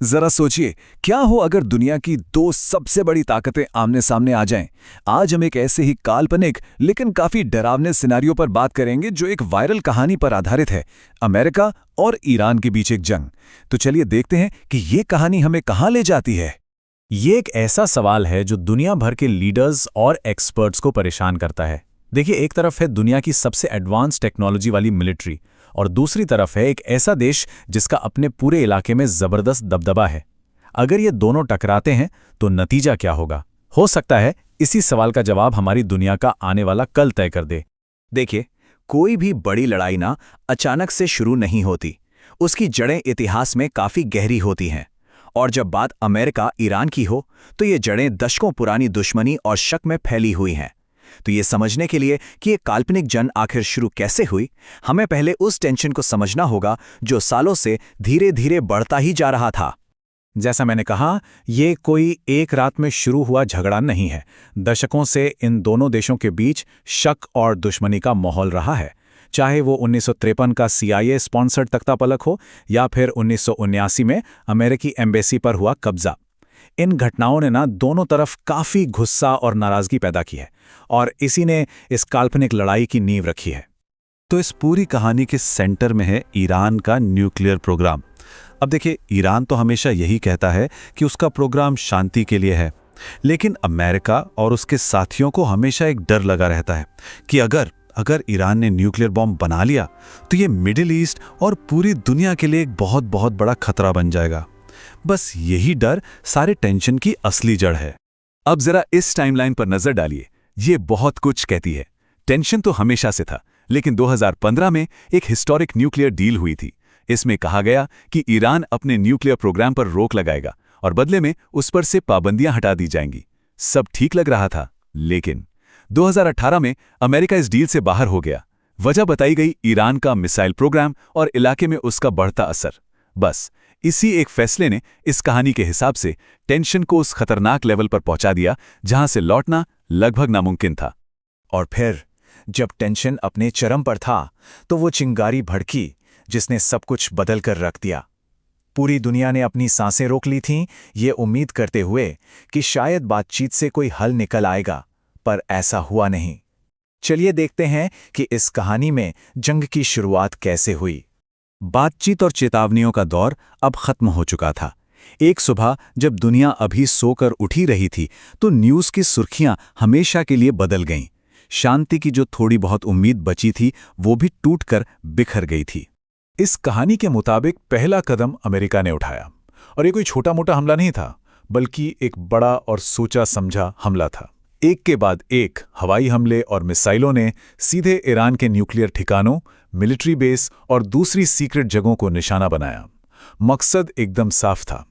जरा सोचिए, क्या हो अगर दुनिया की दो सबसे बड़ी ताकतें आमने सामने आ जाएं। आज हम एक ऐसे ही काल्पनिक लेकिन काफी डरावने सिनेरियो पर बात करेंगे जो एक वायरल कहानी पर आधारित है, अमेरिका और ईरान के बीच एक जंग। तो चलिए देखते हैं कि ये कहानी हमें कहां ले जाती है। ये एक ऐसा सवाल है जो दुनिया भर के लीडर्स और एक्सपर्ट्स को परेशान करता है। देखिए, एक तरफ है दुनिया की सबसे एडवांस टेक्नोलॉजी वाली मिलिट्री और दूसरी तरफ है एक ऐसा देश जिसका अपने पूरे इलाके में जबरदस्त दबदबा है। अगर ये दोनों टकराते हैं तो नतीजा क्या होगा? हो सकता है इसी सवाल का जवाब हमारी दुनिया का आने वाला कल तय कर दे। देखिए, कोई भी बड़ी लड़ाई ना अचानक से शुरू नहीं होती। उसकी जड़ें इतिहास में काफी गहरी होती हैं। और जब बात अमेरिका ईरान की हो तो ये जड़ें दशकों पुरानी दुश्मनी और शक में फैली हुई हैं। तो ये समझने के लिए कि ये काल्पनिक जंग आखिर शुरू कैसे हुई, हमें पहले उस टेंशन को समझना होगा जो सालों से धीरे धीरे बढ़ता ही जा रहा था। जैसा मैंने कहा, ये कोई एक रात में शुरू हुआ झगड़ा नहीं है। दशकों से इन दोनों देशों के बीच शक और दुश्मनी का माहौल रहा है। चाहे वो 1953 का CIA स्पॉन्सर्ड तख्तापलट हो या फिर 1979 में अमेरिकी एम्बेसी पर हुआ कब्जा। इन घटनाओं ने ना दोनों तरफ काफी गुस्सा और नाराजगी पैदा की है और इसी ने इस काल्पनिक लड़ाई की नींव रखी है। तो इस पूरी कहानी के सेंटर में है ईरान का न्यूक्लियर प्रोग्राम। अब देखिए, ईरान तो हमेशा यही कहता है कि उसका प्रोग्राम शांति के लिए है, लेकिन अमेरिका और उसके साथियों को हमेशा एक डर लगा रहता है कि अगर ईरान ने न्यूक्लियर बॉम्ब बना लिया तो ये मिडिल ईस्ट और पूरी दुनिया के लिए एक बहुत बहुत बड़ा खतरा बन जाएगा। बस यही डर सारे टेंशन की असली जड़ है। अब जरा इस टाइमलाइन पर नजर डालिए, ये बहुत कुछ कहती है। टेंशन तो हमेशा से था, लेकिन 2015 में एक हिस्टोरिक न्यूक्लियर डील हुई थी। इसमें कहा गया कि ईरान अपने न्यूक्लियर प्रोग्राम पर रोक लगाएगा और बदले में उस पर से पाबंदियां हटा दी जाएंगी। सब ठीक लग रहा था, लेकिन 2018 में अमेरिका इस डील से बाहर हो गया। वजह बताई गई ईरान का मिसाइल प्रोग्राम और इलाके में उसका बढ़ता असर। बस इसी एक फैसले ने इस कहानी के हिसाब से टेंशन को उस खतरनाक लेवल पर पहुंचा दिया जहां से लौटना लगभग नामुमकिन था। और फिर जब टेंशन अपने चरम पर था तो वो चिंगारी भड़की जिसने सब कुछ बदल कर रख दिया। पूरी दुनिया ने अपनी सांसें रोक ली थीं, ये उम्मीद करते हुए कि शायद बातचीत से कोई हल निकल आएगा, पर ऐसा हुआ नहीं। चलिए देखते हैं कि इस कहानी में जंग की शुरुआत कैसे हुई। बातचीत और चेतावनियों का दौर अब खत्म हो चुका था। एक सुबह जब दुनिया अभी सोकर उठी रही थी तो न्यूज़ की सुर्खियां हमेशा के लिए बदल गईं। शांति की जो थोड़ी बहुत उम्मीद बची थी वो भी टूटकर बिखर गई थी। इस कहानी के मुताबिक पहला कदम अमेरिका ने उठाया और ये कोई छोटा मोटा हमला नहीं था, बल्कि एक बड़ा और सोचा समझा हमला था। एक के बाद एक हवाई हमले और मिसाइलों ने सीधे ईरान के न्यूक्लियर ठिकानों, मिलिट्री बेस और दूसरी सीक्रेट जगहों को निशाना बनाया। मकसद एकदम साफ था,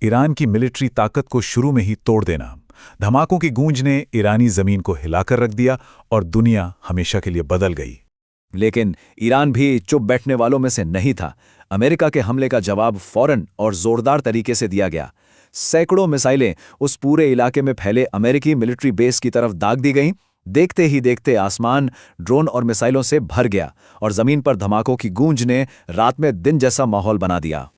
ईरान की मिलिट्री ताकत को शुरू में ही तोड़ देना। धमाकों की गूंज ने ईरानी जमीन को हिलाकर रख दिया और दुनिया हमेशा के लिए बदल गई। लेकिन ईरान भी चुप बैठने वालों में से नहीं था। अमेरिका के हमले का जवाब फौरन और जोरदार तरीके से दिया गया। सैकड़ों मिसाइलें उस पूरे इलाके में फैले अमेरिकी मिलिट्री बेस की तरफ दाग दी गईं। देखते ही देखते आसमान ड्रोन और मिसाइलों से भर गया और जमीन पर धमाकों की गूंज ने रात में दिन जैसा माहौल बना दिया।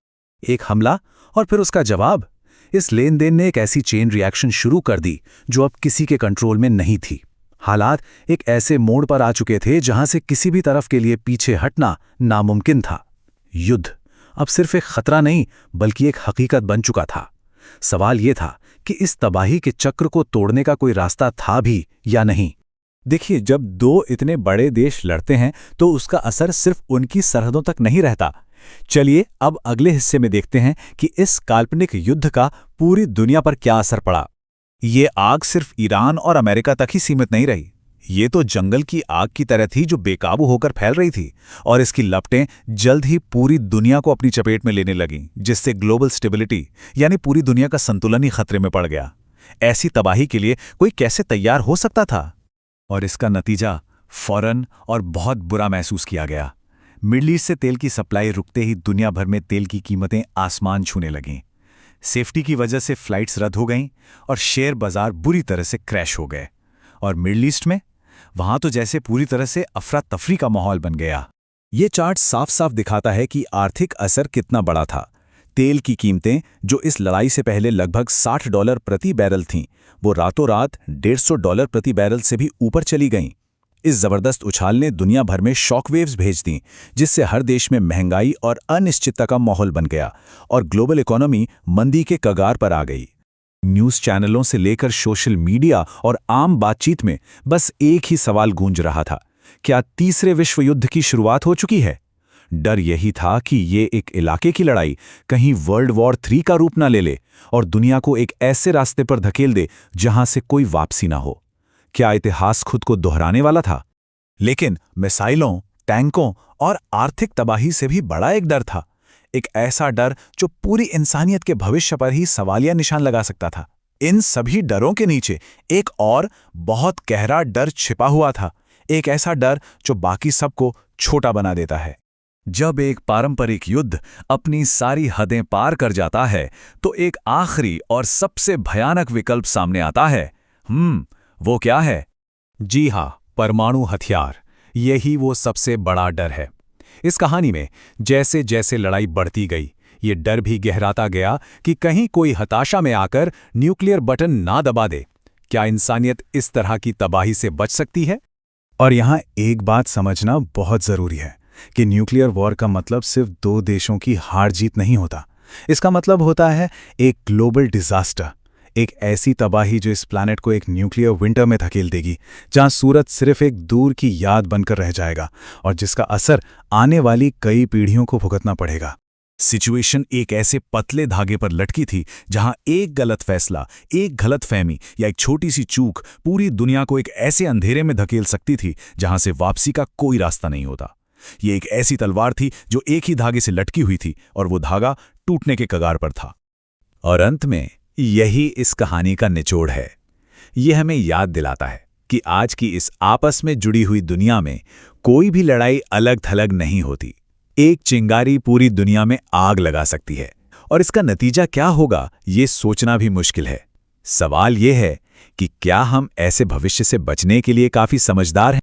एक हमला और फिर उसका जवाब, इस लेन देन ने एक ऐसी चेन रिएक्शन शुरू कर दी जो अब किसी के कंट्रोल में नहीं थी। हालात एक ऐसे मोड़ पर आ चुके थे जहां से किसी भी तरफ के लिए पीछे हटना नामुमकिन था। युद्ध अब सिर्फ एक खतरा नहीं बल्कि एक हकीकत बन चुका था। सवाल यह था कि इस तबाही के चक्र को तोड़ने का कोई रास्ता था भी या नहीं। देखिए, जब दो इतने बड़े देश लड़ते हैं तो उसका असर सिर्फ उनकी सरहदों तक नहीं रहता। चलिए अब अगले हिस्से में देखते हैं कि इस काल्पनिक युद्ध का पूरी दुनिया पर क्या असर पड़ा। ये आग सिर्फ ईरान और अमेरिका तक ही सीमित नहीं रही। ये तो जंगल की आग की तरह थी जो बेकाबू होकर फैल रही थी और इसकी लपटें जल्द ही पूरी दुनिया को अपनी चपेट में लेने लगीं, जिससे ग्लोबल स्टेबिलिटी यानी पूरी दुनिया का संतुलन ही खतरे में पड़ गया। ऐसी तबाही के लिए कोई कैसे तैयार हो सकता था? और इसका नतीजा फौरन और बहुत बुरा महसूस किया गया। मिडल ईस्ट से तेल की सप्लाई रुकते ही दुनिया भर में तेल की कीमतें आसमान छूने लगीं। सेफ्टी की वजह से फ्लाइट्स रद्द हो गईं और शेयर बाजार बुरी तरह से क्रैश हो गए। और मिडल ईस्ट में वहां तो जैसे पूरी तरह से अफरा तफरी का माहौल बन गया। ये चार्ट साफ साफ दिखाता है कि आर्थिक असर कितना बड़ा था। तेल की कीमतें, जो इस लड़ाई से पहले लगभग $60 प्रति बैरल थीं, वो रातों रात $150 प्रति बैरल से भी ऊपर चली गईं। इस जबरदस्त उछाल ने दुनिया भर में शॉकवेव्स भेज दीं, जिससे हर देश में महंगाई और अनिश्चितता का माहौल बन गया और ग्लोबल इकोनॉमी मंदी के कगार पर आ गई। न्यूज़ चैनलों से लेकर सोशल मीडिया और आम बातचीत में बस एक ही सवाल गूंज रहा था, क्या तीसरे विश्व युद्ध की शुरुआत हो चुकी है? डर यही था कि ये एक इलाके की लड़ाई कहीं वर्ल्ड वॉर 3 का रूप ना ले ले और दुनिया को एक ऐसे रास्ते पर धकेल दे जहां से कोई वापसी ना हो। क्या इतिहास खुद को दोहराने वाला था? लेकिन मिसाइलों, टैंकों और आर्थिक तबाही से भी बड़ा एक डर था, एक ऐसा डर जो पूरी इंसानियत के भविष्य पर ही सवालिया निशान लगा सकता था। इन सभी डरों के नीचे एक और बहुत गहरा डर छिपा हुआ था, एक ऐसा डर जो बाकी सबको छोटा बना देता है। जब एक पारंपरिक युद्ध अपनी सारी हदें पार कर जाता है, तो एक आखिरी और सबसे भयानक विकल्प सामने आता है। वो क्या है? जी हां, परमाणु हथियार। यही वो सबसे बड़ा डर है। इस कहानी में जैसे जैसे लड़ाई बढ़ती गई, ये डर भी गहराता गया कि कहीं कोई हताशा में आकर न्यूक्लियर बटन ना दबा दे। क्या इंसानियत इस तरह की तबाही से बच सकती है? और यहाँ एक बात समझना बहुत जरूरी है कि न्यूक्लियर वॉर का मतलब सिर्फ 2 देशों की हार जीत नहीं होता। इसका मतलब होता है एक ग्लोबल डिजास्टर, एक ऐसी तबाही जो इस प्लैनेट को एक न्यूक्लियर विंटर में धकेल देगी, जहां सूरज सिर्फ एक दूर की याद बनकर रह जाएगा और जिसका असर आने वाली कई पीढ़ियों को भुगतना पड़ेगा। सिचुएशन एक ऐसे पतले धागे पर लटकी थी जहां एक गलत फैसला, एक गलतफहमी या एक छोटी सी चूक पूरी दुनिया को एक ऐसे अंधेरे में धकेल सकती थी जहां से वापसी का कोई रास्ता नहीं होता। ये एक ऐसी तलवार थी जो एक ही धागे से लटकी हुई थी और वो धागा टूटने के कगार पर था। और अंत में यही इस कहानी का निचोड़ है। ये हमें याद दिलाता है कि आज की इस आपस में जुड़ी हुई दुनिया में कोई भी लड़ाई अलग थलग नहीं होती। एक चिंगारी पूरी दुनिया में आग लगा सकती है और इसका नतीजा क्या होगा ये सोचना भी मुश्किल है। सवाल ये है कि क्या हम ऐसे भविष्य से बचने के लिए काफी समझदार हैं?